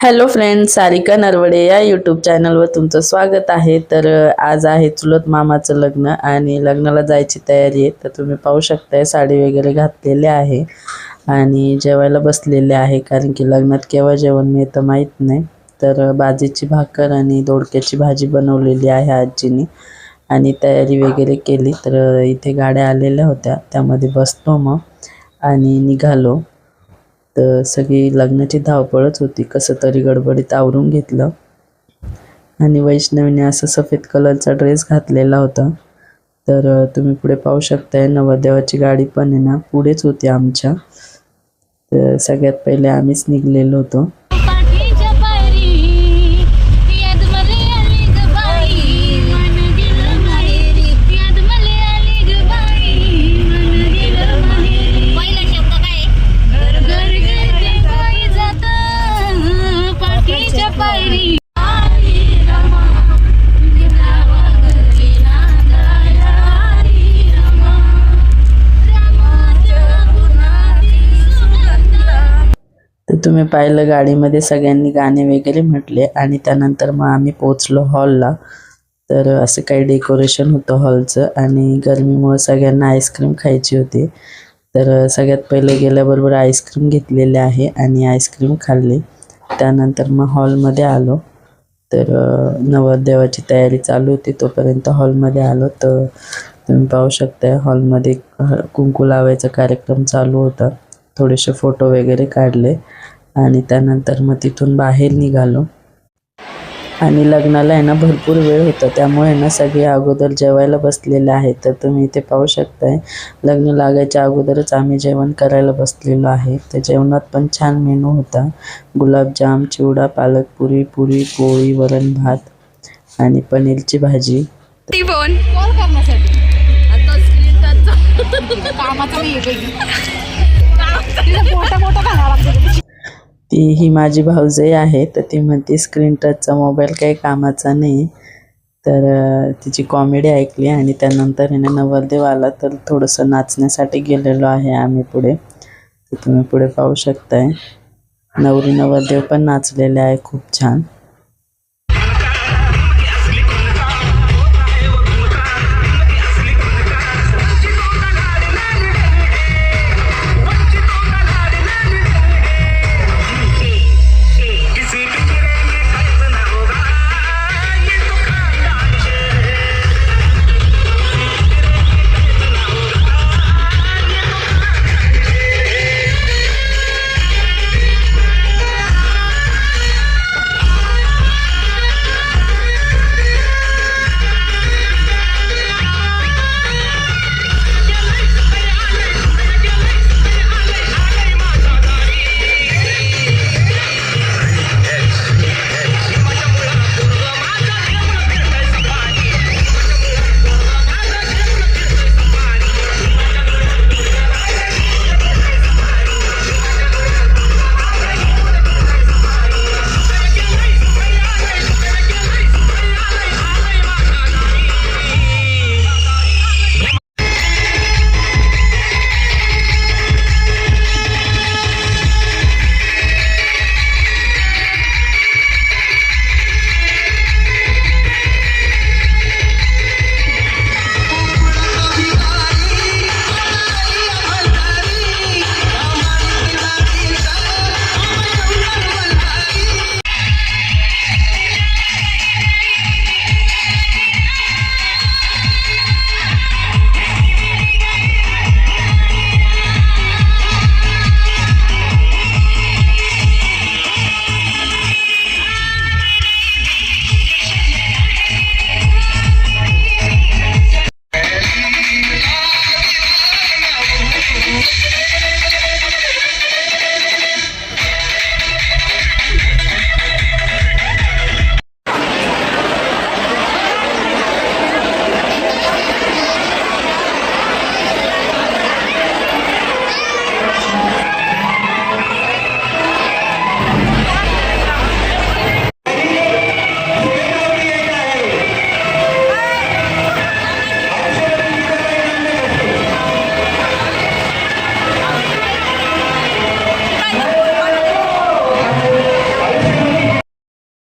Hello friends, Sarika Narwade या YouTube चॅनलवर तुमचं स्वागत आहे. तर आज आहे चुलत मामाचं लग्न आणि लग्नाला जायची तयारी आहे. तर तुम्ही पाहू शकताय साडी वगैरे घातलेली आहे आणि जेवायला बसलेले आहे, कारण की लग्नात केव्हा जेवण मिळतं माहीत नाही. तर बाजरीची भाकर आणि दोडक्याची भाजी बनवलेली आहे आजीने आणि तयारी वगैरे केली. तर इथे गाड्या आलेल्या होत्या, त्यामध्ये बसलो मग आणि निघालो. तर सगळी लग्नाची धावपळच होती, कसं तरी गडबडीत आवरून घेतलं. आणि वैष्णवीने असं सफेद कलरचा ड्रेस घातलेला होता. तर तुम्ही पुढे पाहू शकताय नवरदेवाची गाडी पण आहे ना पुढेच होती आमच्या. तर सगळ्यात पहिले आम्हीच निघलेलो होतो. तर तुम्ही पाहिलं गाडीमध्ये सगळ्यांनी गाणे वगैरे म्हटले आणि त्यानंतर मग आम्ही पोचलो हॉलला. तर असं काही डेकोरेशन होतं हॉलचं आणि गरमीमुळे सगळ्यांना आईस्क्रीम खायची होती. तर सगळ्यात पहिले गेल्याबरोबर आईस्क्रीम घेतलेले आहे आणि आईस्क्रीम खाल्ली. त्यानंतर मग हॉलमध्ये आलो. तर नवरदेवाची तयारी चालू होती, तोपर्यंत हॉलमध्ये आलो. तर तुम्ही पाहू शकता हॉलमध्ये कुंकू लावायचा कार्यक्रम चालू होता. थोडेसे फोटो वगैरे काढले आणि त्यानंतर मग तिथून बाहेर निघालो. आणि लग्नाला आहे ना भरपूर वेळ होता, त्यामुळे ना सगळे अगोदर जेवायला बसलेले आहेत. तर तुम्ही इथे पाहू शकताय लग्न लागायच्या अगोदरच आम्ही जेवण करायला बसलेलो आहे. तर जेवणात पण छान मेनू होता. गुलाबजाम, चिवडा, पालकपुरी, पुरी, पोळी, वरण भात आणि पनीरची भाजी. ती ही माझी भाऊजाई आहे. तर ती म्हणते स्क्रीन टचचा मोबाईल काही कामाचा नाही. तर तिची कॉमेडी ऐकली आणि त्यानंतर हिने नवरदेव आला तर थोडंसं नाचण्यासाठी गेलेलो आहे आम्ही पुढे. तर तुम्ही पुढे पाहू शकताय नवरी नवरदेव पण नाचलेले आहे खूप छान.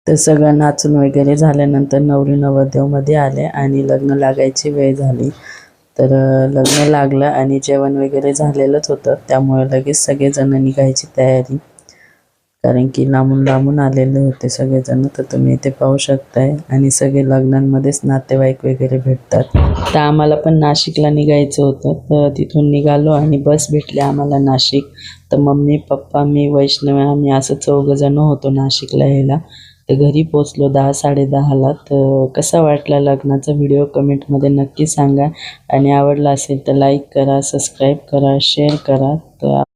तर सगळं नाचून वगैरे झाल्यानंतर नवरी नवरदेवमध्ये आले आणि लग्न लागायची वेळ झाली. तर लग्न लागलं आणि जेवण वगैरे झालेलंच होतं, त्यामुळे लगेच सगळेजण निघायची तयारी, कारण की लांबून लांबून आलेले होते सगळेजण. तर तुम्ही इथे पाहू शकताय आणि सगळे लग्नांमध्येच नातेवाईक वगैरे भेटतात. तर आम्हाला पण नाशिकला निघायचं होतं, तर तिथून निघालो आणि बस भेटली आम्हाला नाशिक. तर मम्मी पप्पा मी वैष्णवी आम्ही असं 4 जण होतो नाशिकला यायला. तर घरी पोचलो 10-10:30ला. तर कसा वाटला लग्नाचा व्हिडिओ कमेंटमध्ये नक्की सांगा आणि आवडला असेल तर लाईक करा, सबस्क्राईब करा, शेअर करा. तर